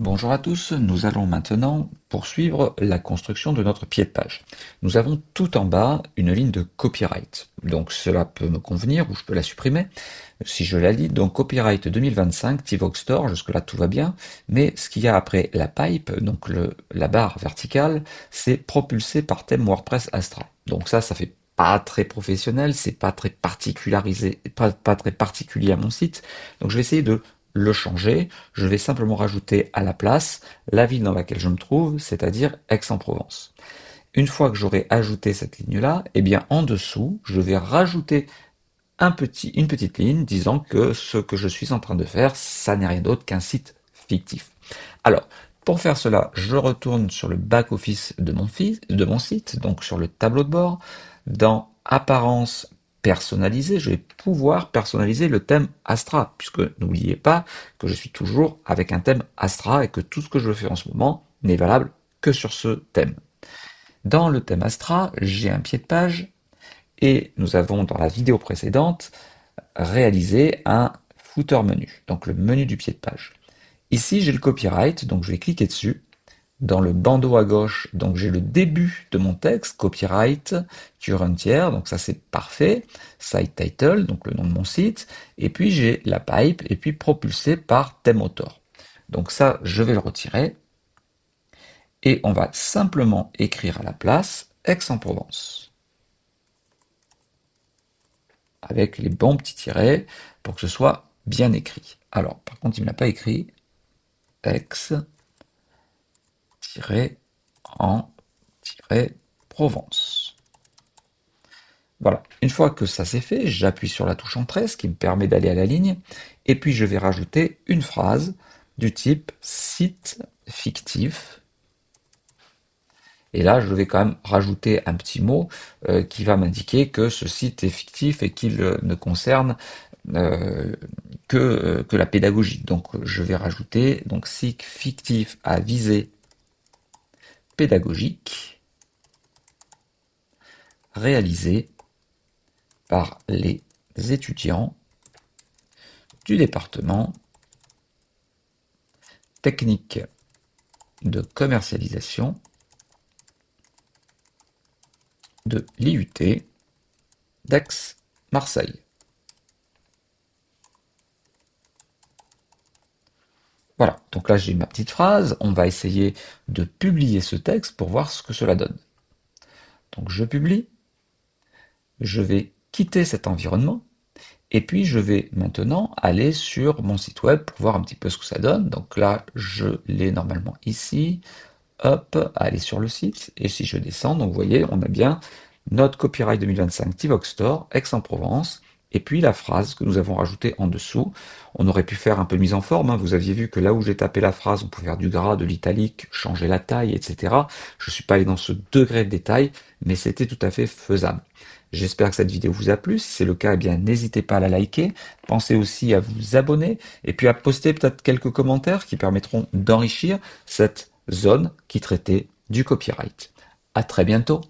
Bonjour à tous, nous allons maintenant poursuivre la construction de notre pied de page. Nous avons tout en bas une ligne de copyright. Donc cela peut me convenir ou je peux la supprimer si je la lis. Donc copyright 2025, Tivox Store, jusque-là tout va bien. Mais ce qu'il y a après la pipe, donc la barre verticale, c'est propulsé par thème WordPress Astra. Donc ça fait pas très professionnel, c'est pas très particularisé, pas très particulier à mon site. Donc je vais essayer de le changer. Je vais simplement rajouter à la place la ville dans laquelle je me trouve, c'est-à-dire Aix-en-Provence. Une fois que j'aurai ajouté cette ligne-là, eh bien en dessous, je vais rajouter une petite ligne disant que ce que je suis en train de faire, ça n'est rien d'autre qu'un site fictif. Alors, pour faire cela, je retourne sur le back-office de mon site, donc sur le tableau de bord. Dans Apparence personnalisée, je vais pouvoir personnaliser le thème Astra, puisque n'oubliez pas que je suis toujours avec un thème Astra et que tout ce que je fais en ce moment n'est valable que sur ce thème. Dans le thème Astra, j'ai un pied de page et nous avons dans la vidéo précédente réalisé un footer menu, donc le menu du pied de page. Ici, j'ai le copyright, donc je vais cliquer dessus. Dans le bandeau à gauche, donc j'ai le début de mon texte, copyright, current year, donc ça c'est parfait. Site title, donc le nom de mon site. Et puis j'ai la pipe, et puis propulsé par thème author. Donc ça, je vais le retirer. Et on va simplement écrire à la place Aix-en-Provence. Avec les bons petits tirets pour que ce soit bien écrit. Alors, par contre, il ne me l'a pas écrit. Aix-en-Provence. Voilà. Une fois que ça c'est fait, j'appuie sur la touche Entrée, ce qui me permet d'aller à la ligne, et puis je vais rajouter une phrase du type site fictif. Et là, je vais quand même rajouter un petit mot qui va m'indiquer que ce site est fictif et qu'il ne concerne euh, que la pédagogie. Donc, je vais rajouter donc site fictif à visée pédagogique réalisé par les étudiants du département technique de commercialisation de l'IUT d'Aix-Marseille. Voilà, donc là j'ai ma petite phrase, on va essayer de publier ce texte pour voir ce que cela donne. Donc je publie, je vais quitter cet environnement, et puis je vais maintenant aller sur mon site web pour voir un petit peu ce que ça donne. Donc là je l'ai normalement ici, hop, aller sur le site, et si je descends, donc vous voyez, on a bien notre copyright 2025 Tivox Store, Aix-en-Provence, et puis la phrase que nous avons rajoutée en dessous. On aurait pu faire un peu de mise en forme, hein. Vous aviez vu que là où j'ai tapé la phrase, on pouvait faire du gras, de l'italique, changer la taille, etc. Je suis pas allé dans ce degré de détail, mais c'était tout à fait faisable. J'espère que cette vidéo vous a plu. Si c'est le cas, eh bien n'hésitez pas à la liker. Pensez aussi à vous abonner et puis à poster peut-être quelques commentaires qui permettront d'enrichir cette zone qui traitait du copyright. À très bientôt.